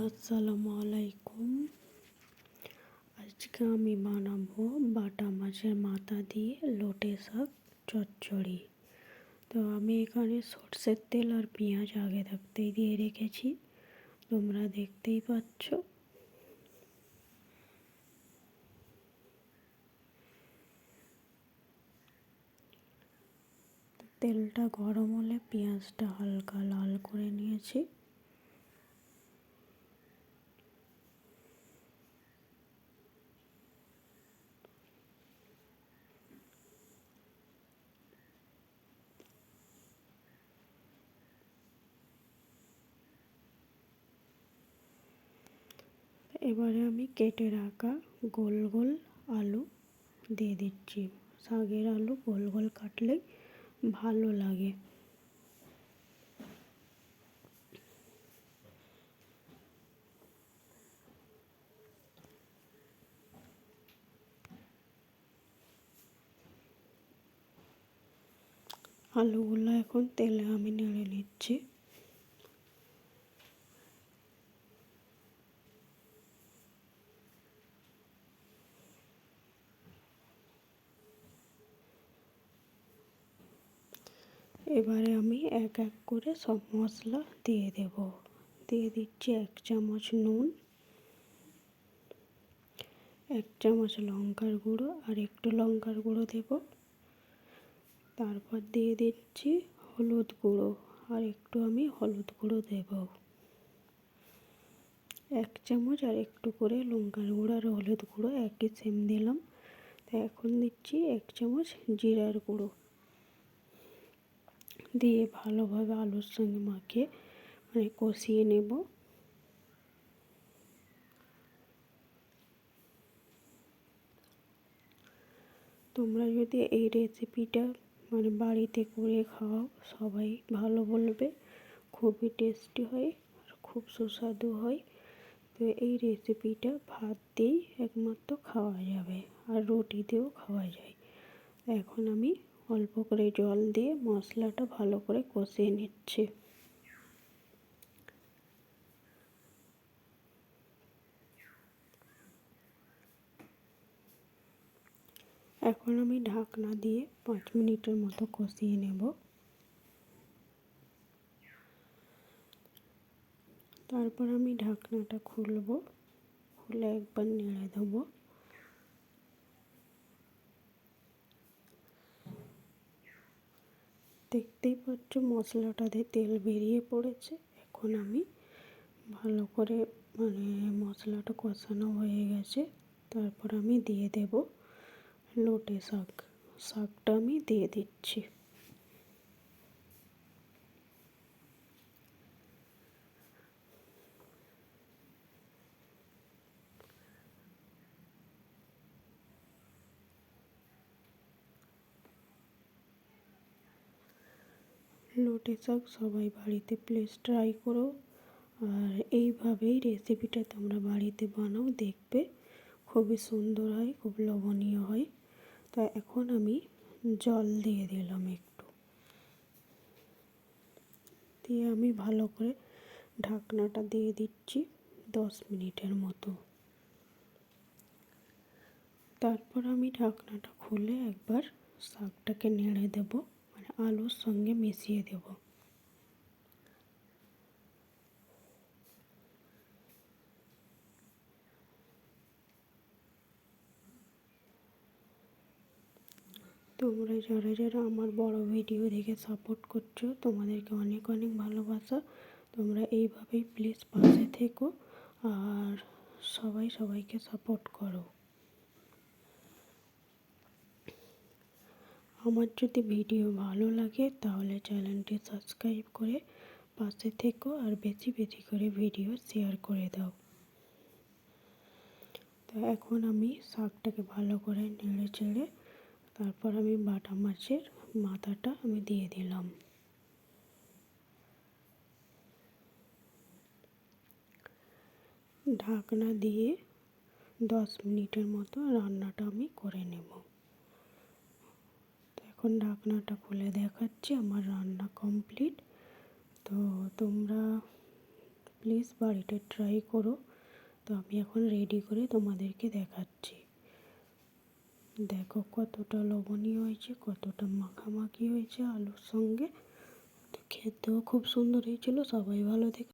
আসসালামু আলাইকুম। আজকে আমি বানাবো বাটা মাছের মাথা দিয়ে লোটে শাক চচ্চড়ি। তো আমি এখানে সরষের তেল আর পেঁয়াজ আগে থাকতেই দিয়ে রেখেছি, তোমরা দেখতেই পাচ্ছ। তেলটা গরম হলে পেঁয়াজটা হালকা লাল করে নিয়েছি। এবারে আমি কেটে রাখা গোল গোল আলু দিয়ে দিচ্ছি। শাকের আলু গোল গোল কাটলেই ভালো লাগে। আলুগুলো এখন তেলে আমি নেড়ে নিচ্ছি। এবারে আমি এক এক করে সব মশলা দিয়ে দেব। দিয়ে দিচ্ছি 1 চামচ নুন, 1 চামচ লঙ্কার গুঁড়ো আর একটু লঙ্কার গুঁড়ো দেব। তারপর দিয়ে দিচ্ছি হলুদ গুঁড়ো আর একটু আমি হলুদ গুঁড়ো দেব। 1 চামচ আর একটু করে লঙ্কার গুঁড়ো আর হলুদ গুঁড়ো একই সেম দিলাম। তো এখন দিচ্ছি 1 চামচ জিরার গুঁড়ো দিয়ে ভালোভাবে আলুর সঙ্গে মাখিয়ে কষিয়ে নেব। তোমরা যদি এই রেসিপিটা বাড়িতে করে খাও, সবাই ভালো বলবে। খুবই টেস্টি হয় আর খুব সুস্বাদু হয়। তো এই রেসিপিটা ভাত দিয়েই একমাত্র খাওয়া যাবে আর রুটি দিয়েও খাওয়া যায়। এখন আমি অল্প করে জল দিয়ে মশলাটা ভালো করে কষিয়ে নিচ্ছি। এখন আমি ঢাকনা দিয়ে 5 মিনিটের মতো কষিয়ে নেব। তারপর আমি ঢাকনাটা খুলব, খুলে একবার নেড়ে দেবো। দেখতেই পাচ্ছ মশলাটাতে তেল বেরিয়ে পড়েছে। এখন আমি ভালো করে মশলাটা কষানো হয়ে গেছে। তারপর আমি দিয়ে দেব লোটে শাক। শাকটা আমি দিয়ে দিচ্ছি। লোটে শাক সবাই বাড়িতে প্লিজ ট্রাই করো। আর এইভাবেই রেসিপিটা তোমরা বাড়িতে বানাও, দেখবে খুবই সুন্দর হয়, খুব লোভনীয় হয়। তা এখন আমি জল দিয়ে দিলাম একটু, দিয়ে আমি ভালো করে ঢাকনাটা দিয়ে দিচ্ছি 10 মিনিটের মতো। তারপর আমি ঢাকনাটা খুলে একবার শাকটাকে নেড়ে দেব, আলুর সঙ্গে মিশিয়ে দেব। তোমরা যারা যারা আমার বড় ভিডিও দেখে সাপোর্ট করছো, তোমাদেরকে অনেক অনেক ভালোবাসা। তোমরা এইভাবেই প্লিজ পাশে থেকো আর সবাই সবাইকে সাপোর্ট করো। আমার যদি ভিডিও ভালো লাগে তাহলে চ্যানেলটি সাবস্ক্রাইব করে পাশে থেকো আর বেশি বেশি করে ভিডিও শেয়ার করে দাও। তো এখন আমি শাকটাকে ভালো করে নেড়ে চেড়ে তারপর আমি বাটা মাছের মাথাটা আমি দিয়ে দিলাম। ঢাকনা দিয়ে 10 মিনিটের মতো রান্নাটা আমি করে নেব। তো এখন ঢাকনাটা খুলে দেখাচ্ছি, আমার রান্না কমপ্লিট। তো তোমরা প্লিজ বাড়িতে ট্রাই করো। তো আমি এখন রেডি করে তোমাদেরকে দেখাচ্ছি। দেখো কতটা লবণীয় হয়েছে, কতটা মাখামাখি হয়েছে আলুর সঙ্গে। তো খেতেও খুব সুন্দর হয়েছিল। সবাই ভালো থেকো।